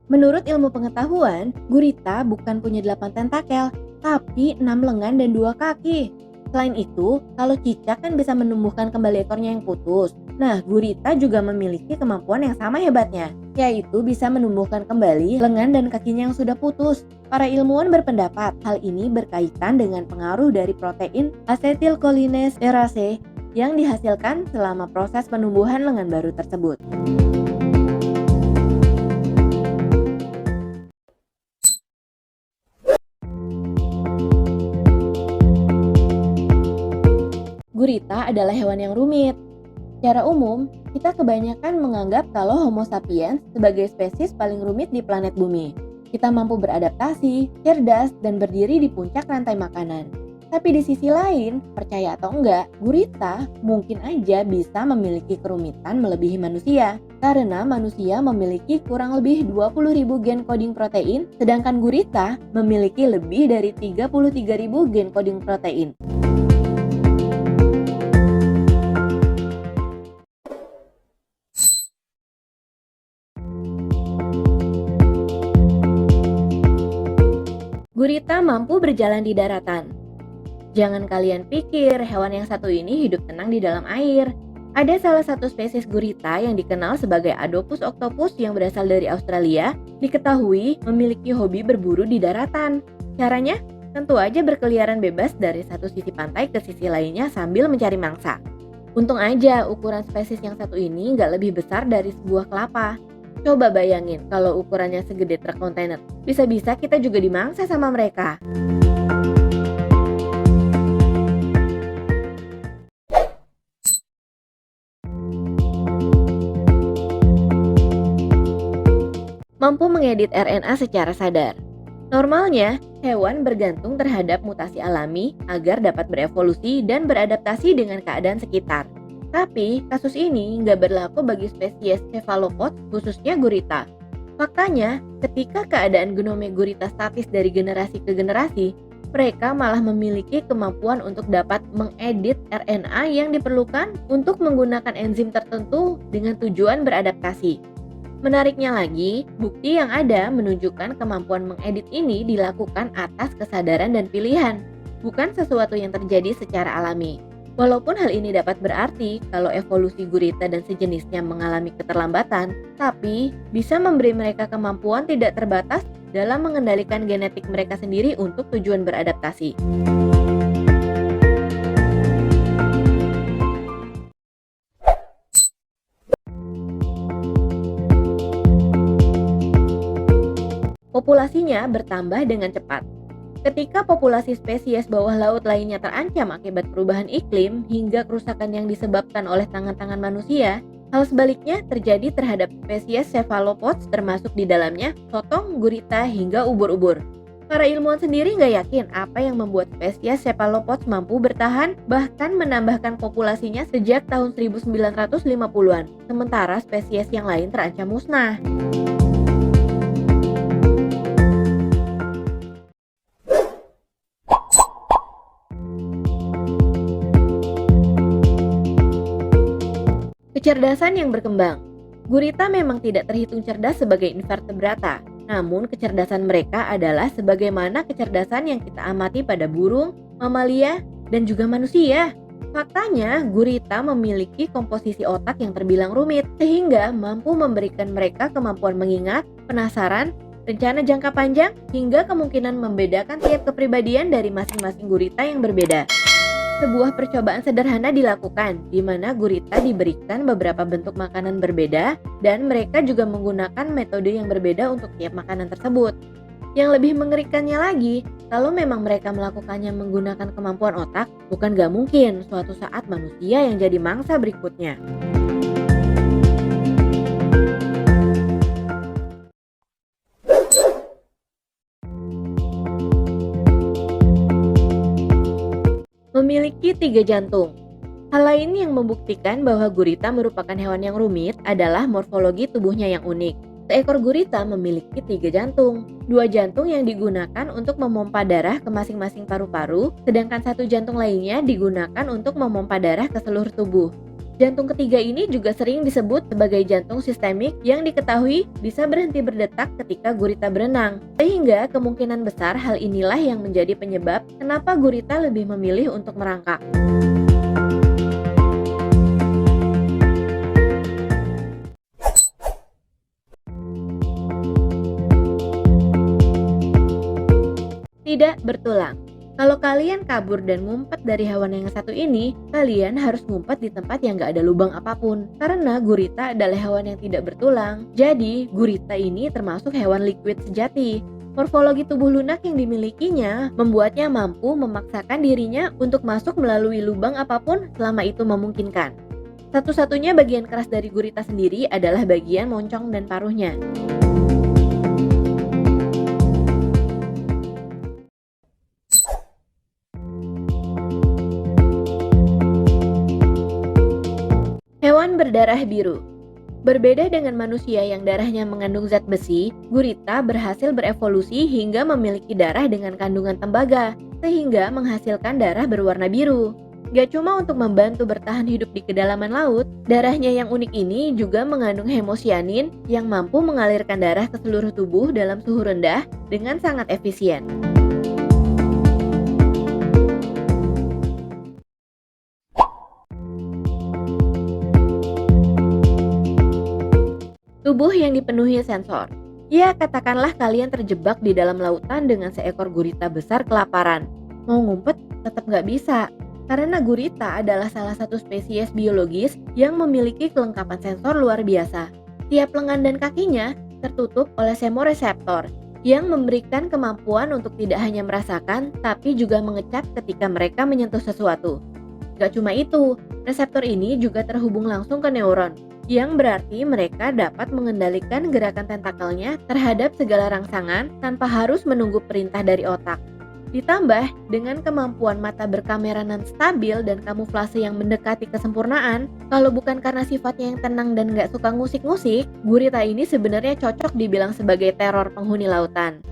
Menurut ilmu pengetahuan, gurita bukan punya 8 tentakel, tapi 6 lengan dan 2 kaki. Selain itu, kalau cicak kan bisa menumbuhkan kembali ekornya yang putus. Nah, gurita juga memiliki kemampuan yang sama hebatnya, yaitu bisa menumbuhkan kembali lengan dan kakinya yang sudah putus. Para ilmuwan berpendapat hal ini berkaitan dengan pengaruh dari protein asetilcholinesterase yang dihasilkan selama proses penumbuhan lengan baru tersebut. Gurita adalah hewan yang rumit. Secara umum, kita kebanyakan menganggap kalau Homo sapiens sebagai spesies paling rumit di planet bumi. Kita mampu beradaptasi, cerdas, dan berdiri di puncak rantai makanan. Tapi di sisi lain, percaya atau enggak, gurita mungkin aja bisa memiliki kerumitan melebihi manusia. Karena manusia memiliki kurang lebih 20.000 gen coding protein, sedangkan gurita memiliki lebih dari 33.000 gen coding protein. Gurita mampu berjalan di daratan. Jangan kalian pikir hewan yang satu ini hidup tenang di dalam air. Ada salah satu spesies gurita yang dikenal sebagai Adopus octopus yang berasal dari Australia, diketahui memiliki hobi berburu di daratan. Caranya? Tentu aja berkeliaran bebas dari satu sisi pantai ke sisi lainnya sambil mencari mangsa. Untung aja ukuran spesies yang satu ini nggak lebih besar dari sebuah kelapa. Coba bayangin kalau ukurannya segede truk kontainer, bisa-bisa kita juga dimangsa sama mereka. Mampu mengedit RNA secara sadar. Normalnya, hewan bergantung terhadap mutasi alami agar dapat berevolusi dan beradaptasi dengan keadaan sekitar. Tapi, kasus ini nggak berlaku bagi spesies cephalopods, khususnya gurita. Faktanya, ketika keadaan genome gurita statis dari generasi ke generasi, mereka malah memiliki kemampuan untuk dapat mengedit RNA yang diperlukan untuk menggunakan enzim tertentu dengan tujuan beradaptasi. Menariknya lagi, bukti yang ada menunjukkan kemampuan mengedit ini dilakukan atas kesadaran dan pilihan, bukan sesuatu yang terjadi secara alami. Walaupun hal ini dapat berarti kalau evolusi gurita dan sejenisnya mengalami keterlambatan, tapi bisa memberi mereka kemampuan tidak terbatas dalam mengendalikan genetik mereka sendiri untuk tujuan beradaptasi. Populasinya bertambah dengan cepat. Ketika populasi spesies bawah laut lainnya terancam akibat perubahan iklim hingga kerusakan yang disebabkan oleh tangan-tangan manusia, hal sebaliknya terjadi terhadap spesies cephalopods termasuk di dalamnya sotong, gurita, hingga ubur-ubur. Para ilmuwan sendiri nggak yakin apa yang membuat spesies cephalopods mampu bertahan bahkan menambahkan populasinya sejak tahun 1950-an, sementara spesies yang lain terancam musnah. Kecerdasan yang berkembang. Gurita memang tidak terhitung cerdas sebagai invertebrata, namun kecerdasan mereka adalah sebagaimana kecerdasan yang kita amati pada burung, mamalia, dan juga manusia. Faktanya, gurita memiliki komposisi otak yang terbilang rumit, sehingga mampu memberikan mereka kemampuan mengingat, penasaran, rencana jangka panjang, hingga kemungkinan membedakan tiap kepribadian dari masing-masing gurita yang berbeda. Sebuah percobaan sederhana dilakukan, di mana gurita diberikan beberapa bentuk makanan berbeda dan mereka juga menggunakan metode yang berbeda untuk tiap makanan tersebut. Yang lebih mengerikannya lagi, kalau memang mereka melakukannya menggunakan kemampuan otak, bukan gak mungkin suatu saat manusia yang jadi mangsa berikutnya. Memiliki 3 jantung. Hal lain yang membuktikan bahwa gurita merupakan hewan yang rumit adalah morfologi tubuhnya yang unik. Seekor gurita memiliki 3 jantung. 2 jantung yang digunakan untuk memompa darah ke masing-masing paru-paru, sedangkan 1 jantung lainnya digunakan untuk memompa darah ke seluruh tubuh. Jantung ketiga ini juga sering disebut sebagai jantung sistemik yang diketahui bisa berhenti berdetak ketika gurita berenang. Sehingga kemungkinan besar hal inilah yang menjadi penyebab kenapa gurita lebih memilih untuk merangkak. Tidak bertulang. Kalau kalian kabur dan ngumpet dari hewan yang satu ini, kalian harus ngumpet di tempat yang gak ada lubang apapun. Karena gurita adalah hewan yang tidak bertulang. Jadi, gurita ini termasuk hewan liquid sejati. Morfologi tubuh lunak yang dimilikinya membuatnya mampu memaksakan dirinya untuk masuk melalui lubang apapun selama itu memungkinkan. Satu-satunya bagian keras dari gurita sendiri adalah bagian moncong dan paruhnya. Hewan berdarah biru. Berbeda dengan manusia yang darahnya mengandung zat besi, gurita berhasil berevolusi hingga memiliki darah dengan kandungan tembaga, sehingga menghasilkan darah berwarna biru. Gak cuma untuk membantu bertahan hidup di kedalaman laut, darahnya yang unik ini juga mengandung hemosianin yang mampu mengalirkan darah ke seluruh tubuh dalam suhu rendah dengan sangat efisien. Tubuh yang dipenuhi sensor. Ya, katakanlah kalian terjebak di dalam lautan dengan seekor gurita besar kelaparan. Mau ngumpet tetap nggak bisa, karena gurita adalah salah satu spesies biologis yang memiliki kelengkapan sensor luar biasa. Tiap lengan dan kakinya tertutup oleh semoreseptor yang memberikan kemampuan untuk tidak hanya merasakan, tapi juga mengecap ketika mereka menyentuh sesuatu. Gak cuma itu, reseptor ini juga terhubung langsung ke neuron, yang berarti mereka dapat mengendalikan gerakan tentakelnya terhadap segala rangsangan tanpa harus menunggu perintah dari otak. Ditambah dengan kemampuan mata berkamera non stabil dan kamuflase yang mendekati kesempurnaan, kalau bukan karena sifatnya yang tenang dan gak suka ngusik-ngusik, gurita ini sebenarnya cocok dibilang sebagai teror penghuni lautan.